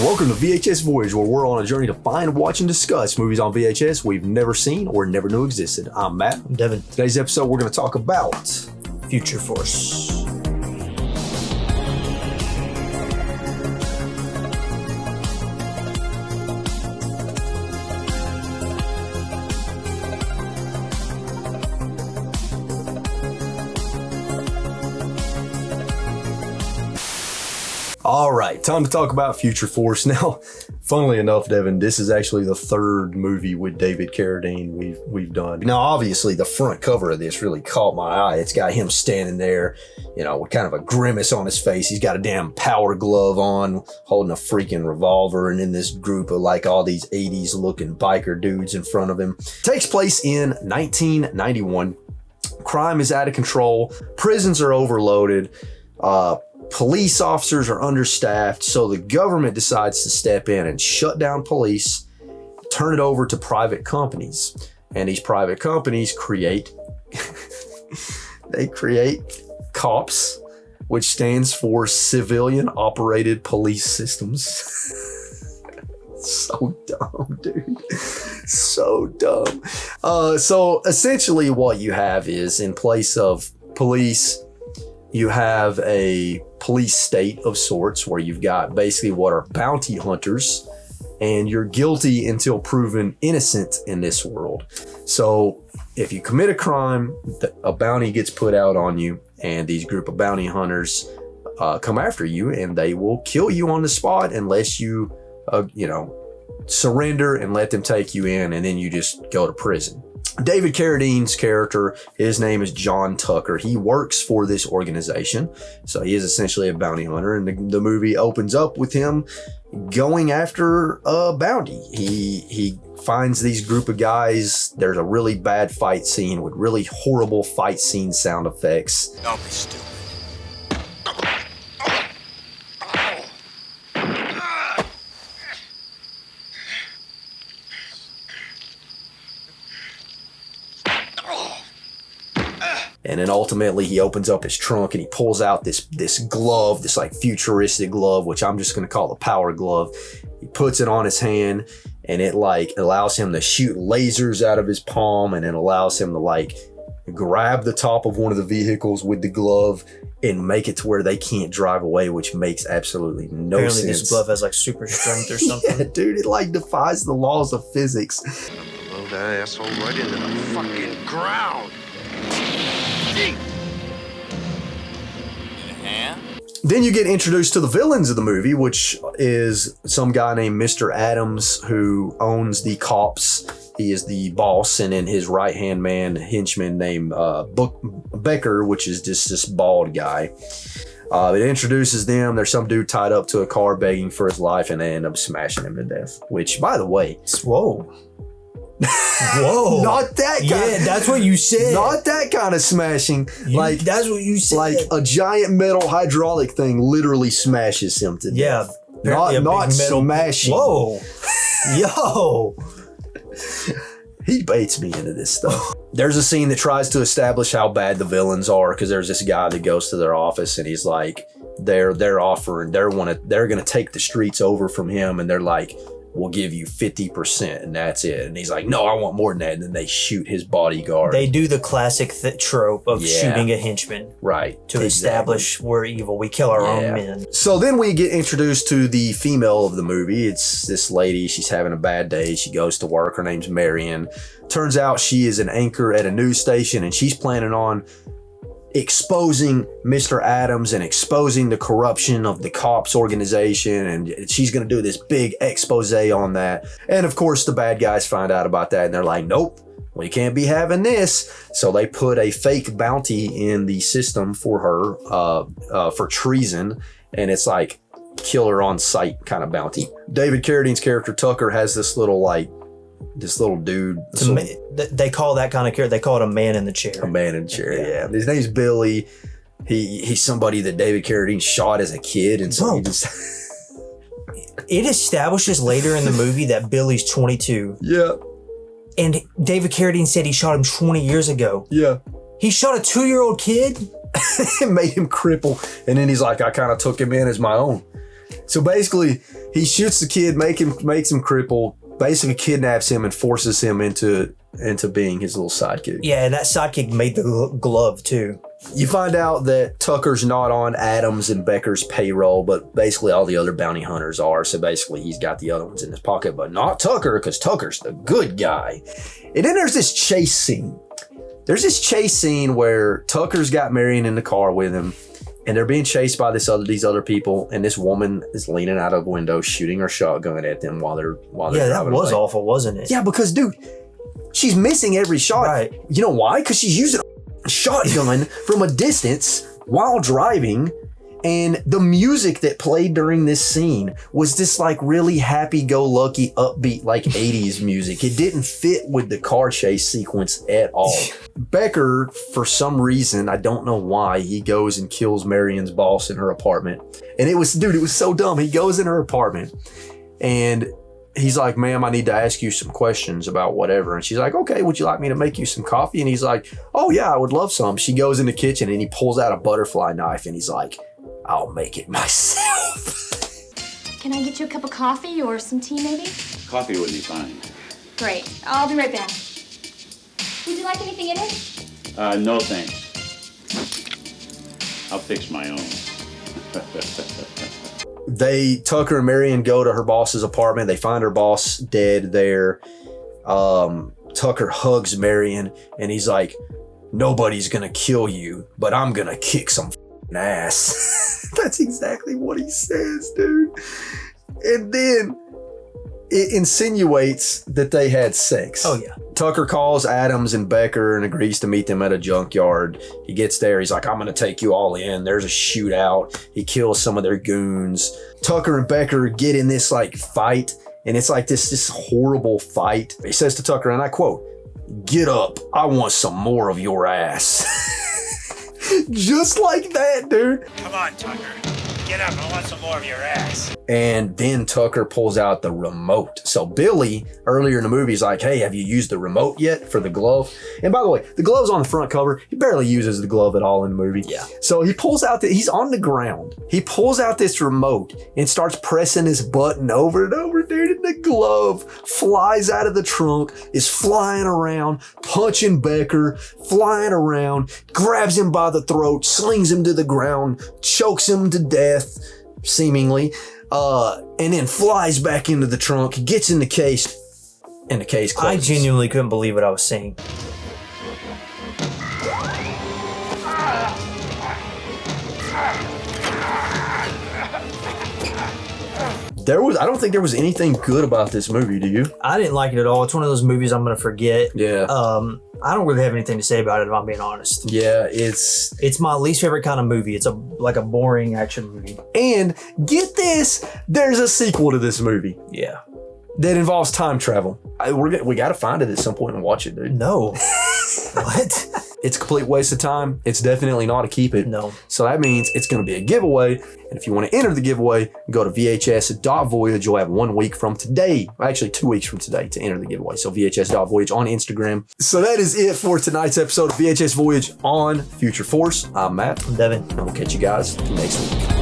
Welcome to VHS Voyage, where we're on a journey to find, watch, and discuss movies on VHS we've never seen or never knew existed. I'm Matt. I'm Devin. Today's episode, we're going to talk about Future Force. All right, time to talk about Future Force. Now, funnily enough, Devin, this is actually the third movie with David Carradine we've done. Now, obviously, the front cover of this really caught my eye. It's got him standing there, you know, with kind of a grimace on his face. He's got a damn power glove on, holding a freaking revolver, and in this group of like all these 80s looking biker dudes in front of him. Takes place in 1991. Crime is out of control. Prisons are overloaded. Police officers are understaffed, so the government decides to step in and shut down police, turn it over to private companies. And these private companies create COPS, which stands for Civilian Operated Police Systems. So dumb, dude. So dumb. So essentially what you have is, in place of police, you have a police state of sorts where you've got basically what are bounty hunters, and you're guilty until proven innocent in this world. So if you commit a crime, a bounty gets put out on you, and these group of bounty hunters come after you, and they will kill you on the spot unless you, surrender and let them take you in, and then you just go to prison. David Carradine's character, his name is John Tucker. He works for this organization, so he is essentially a bounty hunter, and the movie opens up with him going after a bounty. He finds these group of guys. There's a really bad fight scene with really horrible fight scene sound effects. Don't be stupid. And then ultimately he opens up his trunk and he pulls out this glove, this like futuristic glove, which I'm just going to call the power glove. He puts it on his hand, and it like allows him to shoot lasers out of his palm, and it allows him to like grab the top of one of the vehicles with the glove and make it to where they can't drive away, which makes absolutely no Apparently sense. This glove has like super strength or something. Yeah, dude, it like defies the laws of physics. Blow that asshole right into the fucking ground. Then you get introduced to the villains of the movie, which is some guy named Mr. Adams, who owns the cops. He is the boss, and then his right-hand man, henchman named Becker, which is just this bald guy. It introduces them. There's some dude tied up to a car begging for his life, and they end up smashing him to death. Which, by the way... Whoa. Whoa. Not that kind. Yeah, that's what you said. Not that kind of smashing. That's what you said. Like a giant metal hydraulic thing literally smashes him to death. Yeah. Not smashing. Whoa. Yo. He baits me into this stuff. There's a scene that tries to establish how bad the villains are, because there's this guy that goes to their office and he's like, they're gonna take the streets over from him, and they're like, we'll give you 50% and that's it. And he's like, no, I want more than that. And then they shoot his bodyguard. They do the classic trope of shooting a henchman. Right. To establish we're evil. We kill our own men. So then we get introduced to the female of the movie. It's this lady. She's having a bad day. She goes to work. Her name's Marion. Turns out she is an anchor at a news station, and she's planning on exposing Mr. Adams and exposing the corruption of the cops organization, and she's going to do this big expose on that. And of course the bad guys find out about that, and they're like, nope, we can't be having this. So they put a fake bounty in the system for her for treason, and it's like killer on sight kind of bounty. David Carradine's character Tucker has this little dude. They call that kind of character, they call it a man in the chair. A man in the chair, yeah. His name's Billy. He's somebody that David Carradine shot as a kid, and so he just... It establishes later in the movie that Billy's 22. Yeah. And David Carradine said he shot him 20 years ago. Yeah. He shot a 2-year-old kid? It made him cripple. And then he's like, I kind of took him in as my own. So basically, he shoots the kid, makes him crippled, basically kidnaps him and forces him into being his little sidekick. Yeah, and that sidekick made the glove too. You find out that Tucker's not on Adams and Becker's payroll, but basically all the other bounty hunters are. So basically he's got the other ones in his pocket, but not Tucker, because Tucker's the good guy. And then there's this chase scene. There's this chase scene where Tucker's got Marion in the car with him, and they're being chased by these other people, and this woman is leaning out of the window shooting her shotgun at them while they're Yeah, that driving was away. awful, wasn't it? Yeah, because dude, she's missing every shot. Right. You know why? Because she's using a shotgun from a distance while driving, and the music that played during this scene was this like really happy-go-lucky, upbeat like 80s music. It didn't fit with the car chase sequence at all. Becker, for some reason, I don't know why, he goes and kills Marion's boss in her apartment. And it was so dumb. He goes in her apartment and he's like, ma'am, I need to ask you some questions about whatever. And she's like, okay, would you like me to make you some coffee? And he's like, oh yeah, I would love some. She goes in the kitchen and he pulls out a butterfly knife and he's like, I'll make it myself. Can I get you a cup of coffee or some tea maybe? Coffee would be fine. Great. I'll be right back. Would you like anything in it? No thanks. I'll fix my own. Tucker and Marion go to her boss's apartment. They find her boss dead there. Tucker hugs Marion and he's like, nobody's gonna kill you, but I'm gonna kick some ass. That's exactly what he says, dude. And then it insinuates that they had sex. Oh yeah. Tucker calls Adams and Becker and agrees to meet them at a junkyard. He gets there. He's like, I'm going to take you all in. There's a shootout. He kills some of their goons. Tucker and Becker get in this like fight, and it's like this horrible fight. He says to Tucker, and I quote, "Get up. I want some more of your ass." Just like that, dude. Come on, Tucker. Get up. I want some more of your ass. And then Tucker pulls out the remote. So Billy, earlier in the movie, is like, hey, have you used the remote yet for the glove? And by the way, the glove's on the front cover. He barely uses the glove at all in the movie. Yeah. So he pulls out, he's on the ground. He pulls out this remote and starts pressing this button over and over, dude. And the glove flies out of the trunk, is flying around, punching Becker, flying around, grabs him by the throat, slings him to the ground, chokes him to death, seemingly. And then flies back into the trunk, gets in the case, and the case closes. I genuinely couldn't believe what I was seeing. I don't think there was anything good about this movie, do you? I didn't like it at all. It's one of those movies I'm going to forget. Yeah. I don't really have anything to say about it, if I'm being honest. Yeah, it's my least favorite kind of movie. It's like a boring action movie. and get this, there's a sequel to this movie Yeah. that involves time travel. We got to find it at some point and watch it, dude. No. What? It's a complete waste of time. It's definitely not a keep it. No. So that means it's going to be a giveaway. And if you want to enter the giveaway, go to VHS.voyage. You'll have 1 week from today, actually 2 weeks from today, to enter the giveaway. So VHS.voyage on Instagram. So that is it for tonight's episode of VHS Voyage on Future Force. I'm Matt. Devin. And we'll catch you guys next week.